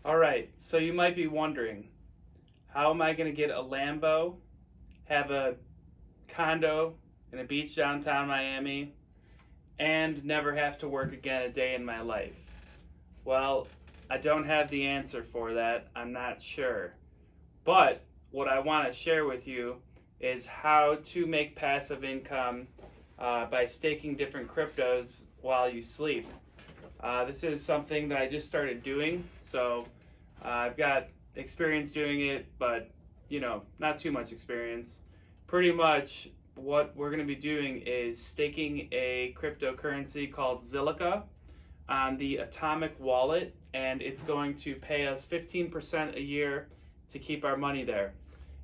All right, so you might be wondering, how am I going to get a Lambo, have a condo in a beach downtown Miami, and never have to work again a day in my life? Well, I don't have the answer for that. I'm not sure. But what I want to share with you is how to make passive income by staking different cryptos while you sleep. This is something that I just started doing, so I've got experience doing it, but not too much experience. Pretty much what we're going to be doing is staking a cryptocurrency called Zilliqa on the Atomic wallet, and it's going to pay us 15% a year to keep our money there.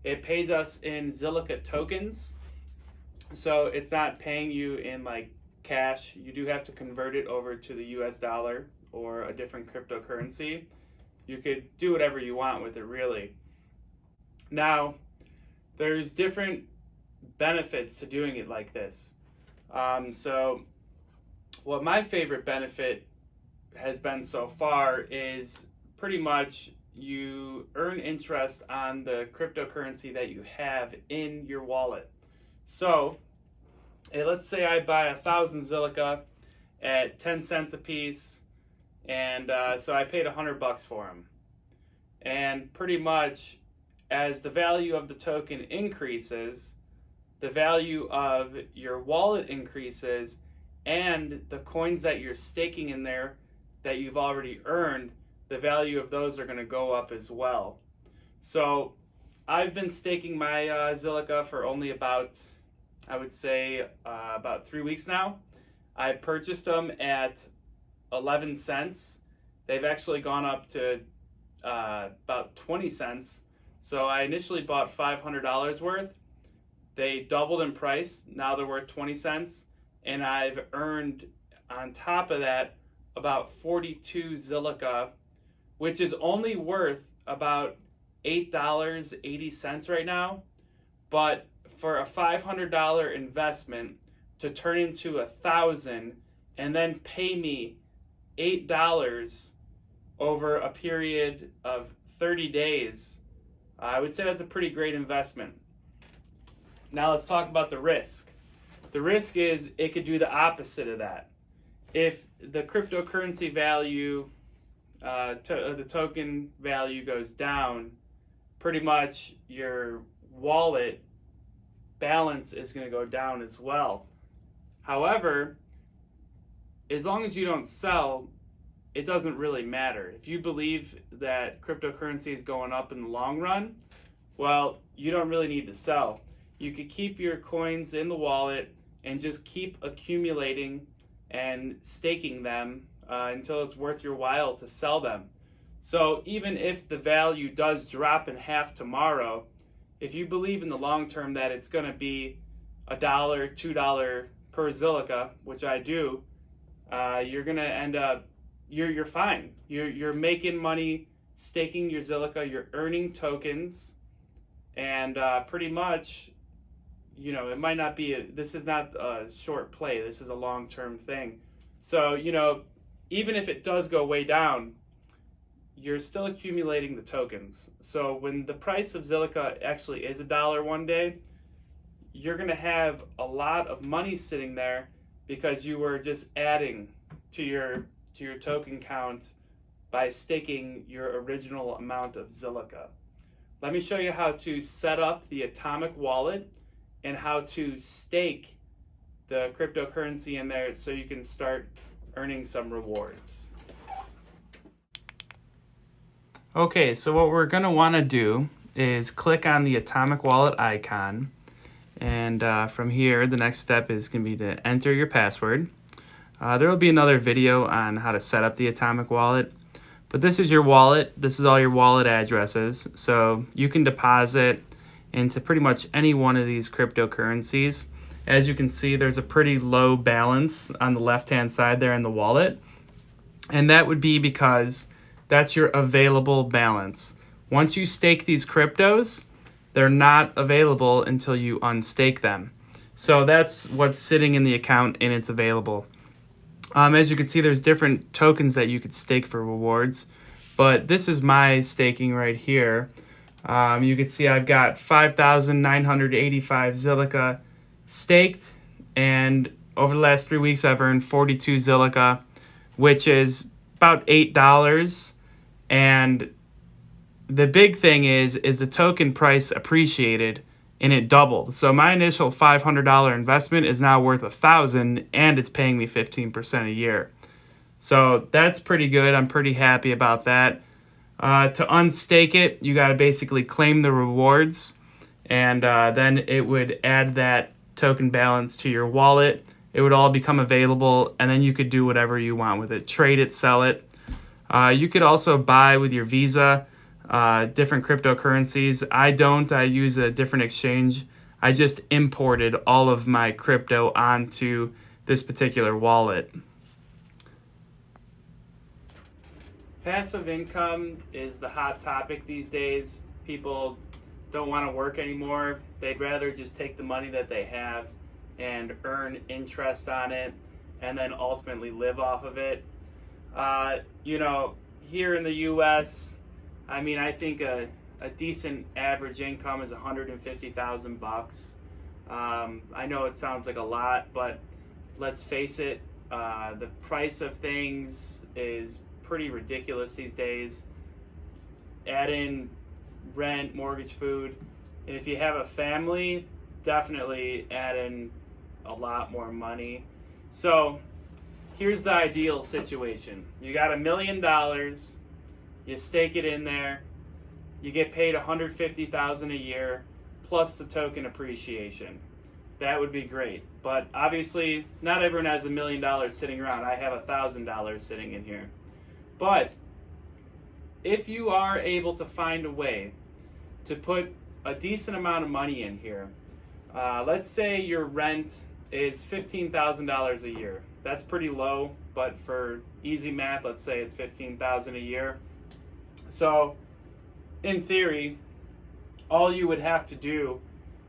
It pays us in Zilliqa tokens, so it's not paying you in like cash. You do have to convert it over to the US dollar or a different cryptocurrency. You could do whatever you want with it, really. Now, there's different benefits to doing it like this. So what my favorite benefit has been so far is pretty much you earn interest on the cryptocurrency that you have in your wallet. So let's say I buy 1,000 Zilliqa at 10 cents a piece, and so I paid $100 for them. And pretty much as the value of the token increases, the value of your wallet increases, and the coins that you're staking in there that you've already earned, the value of those are going to go up as well. So I've been staking my Zilliqa for only about, I would say, about 3 weeks now. I purchased them at 11 cents. They've actually gone up to about 20 cents. So I initially bought $500 worth. They doubled in price. Now they're worth 20 cents. And I've earned on top of that about 42 Zilliqa, which is only worth about $8.80 right now. But for a $500 investment to turn into 1,000 and then pay me $8 over a period of 30 days, I would say that's a pretty great investment. Now let's talk about the risk. The risk is it could do the opposite of that. If the cryptocurrency value, the token value goes down, pretty much your wallet balance is going to go down as well. However, as long as you don't sell, it doesn't really matter. If you believe that cryptocurrency is going up in the long run, well, you don't really need to sell. You could keep your coins in the wallet and just keep accumulating and staking them until it's worth your while to sell them. So even if the value does drop in half tomorrow, if you believe in the long term that it's going to be $1, $2 per Zilliqa, which I do, you're going to end up, you're fine. You're making money staking your Zilliqa, you're earning tokens, and pretty much, it might not be, this is not a short play, this is a long-term thing. So, even if it does go way down, you're still accumulating the tokens. So when the price of Zilliqa actually is $1 one day, you're going to have a lot of money sitting there because you were just adding to your token count by staking your original amount of Zilliqa. Let me show you how to set up the Atomic wallet and how to stake the cryptocurrency in there so you can start earning some rewards. Okay, so what we're going to want to do is click on the Atomic wallet icon, and from here the next step is going to be to enter your password. There will be another video on how to set up the Atomic wallet, but this is your wallet. This is all your wallet addresses, so you can deposit into pretty much any one of these cryptocurrencies. As you can see, there's a pretty low balance on the left-hand side there in the wallet, and that would be because that's your available balance. Once you stake these cryptos, they're not available until you unstake them. So that's what's sitting in the account and it's available. As you can see, there's different tokens that you could stake for rewards. but this is my staking right here. You can see I've got 5,985 Zilliqa staked, and over the last 3 weeks I've earned 42 Zilliqa, which is about $8. And the big thing is the token price appreciated and it doubled. So my initial $500 investment is now worth $1,000, and it's paying me 15% a year. So that's pretty good. I'm pretty happy about that. To unstake it, you got to basically claim the rewards, and then it would add that token balance to your wallet. It would all become available, and then you could do whatever you want with it. Trade it, sell it. You could also buy with your Visa different cryptocurrencies. I don't. I use a different exchange. I just imported all of my crypto onto this particular wallet. Passive income is the hot topic these days. People don't want to work anymore. They'd rather just take the money that they have and earn interest on it and then ultimately live off of it. Here in the US, I think a decent average income is $150,000. I know it sounds like a lot, but let's face it, the price of things is pretty ridiculous these days. Add in rent, mortgage, food, and if you have a family, definitely add in a lot more money. So here's the ideal situation. You got $1 million, you stake it in there, you get paid $150,000 a year plus the token appreciation. That would be great. But obviously not everyone has $1 million sitting around. I have $1,000 sitting in here. But if you are able to find a way to put a decent amount of money in here, let's say your rent is $15,000 a year. That's pretty low, but for easy math, let's say it's $15,000 a year. So in theory, all you would have to do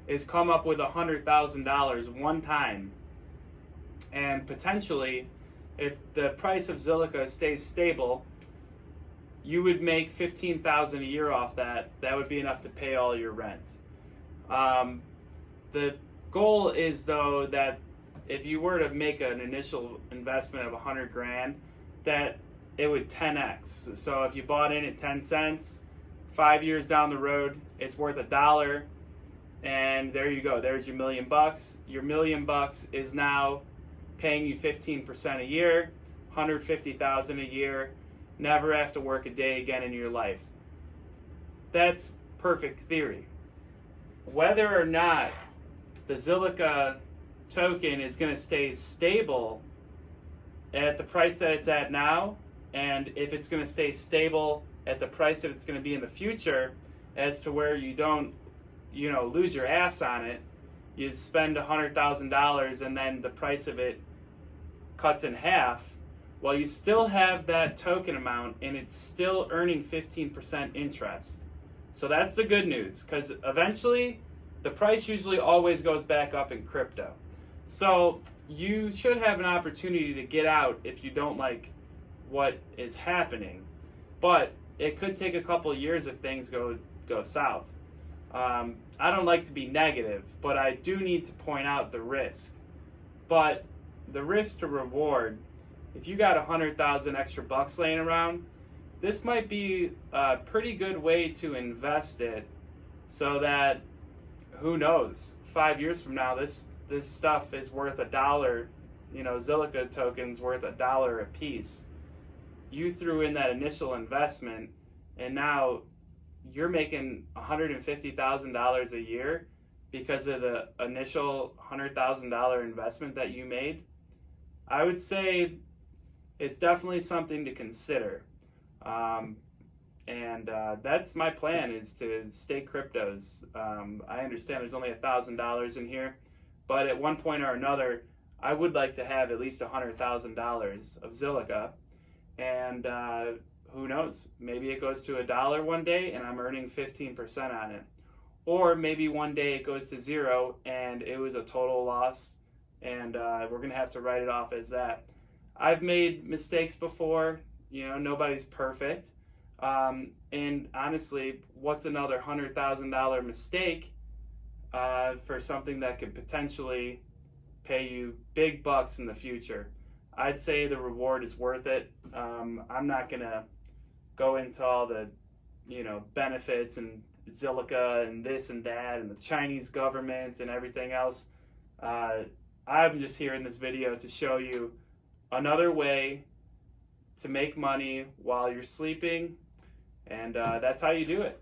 is come up with $100,000 one time, and potentially, if the price of Zilliqa stays stable, you would make $15,000 a year off that. That would be enough to pay all your rent. The goal is, though, that if you were to make an initial investment of 100 grand, that it would 10x. So if you bought in at 10 cents, 5 years down the road, it's worth $1, and there you go. There's your $1 million. Your $1 million is now paying you 15% a year, $150,000 a year. Never have to work a day again in your life. That's perfect theory. Whether or not the Zilliqa token is going to stay stable at the price that it's at now, and if it's going to stay stable at the price that it's going to be in the future, as to where you don't, lose your ass on it, you spend $100,000 and then the price of it cuts in half, well, you still have that token amount and it's still earning 15% interest. So that's the good news, because eventually the price usually always goes back up in crypto. So you should have an opportunity to get out if you don't like what is happening. But it could take a couple years if things go south. I don't like to be negative, but I do need to point out the risk. But the risk to reward, if you got 100,000 extra bucks laying around, this might be a pretty good way to invest it, so that, who knows, 5 years from now, this stuff is worth $1. Zilliqa tokens worth $1 a piece. You threw in that initial investment, and now you're making $150,000 a year because of the initial $100,000 investment that you made. I would say it's definitely something to consider. That's my plan, is to stake cryptos. I understand there's only $1,000 in here, but at one point or another, I would like to have at least $100,000 of Zilliqa, and who knows, maybe it goes to $1 one day and I'm earning 15% on it. Or maybe one day it goes to $0 and it was a total loss, and we're going to have to write it off as that. I've made mistakes before. Nobody's perfect. And honestly, what's another $100,000 mistake for something that could potentially pay you big bucks in the future? I'd say the reward is worth it. I'm not gonna go into all the, benefits and Zilliqa and this and that and the Chinese government and everything else. I'm just here in this video to show you another way to make money while you're sleeping, and that's how you do it.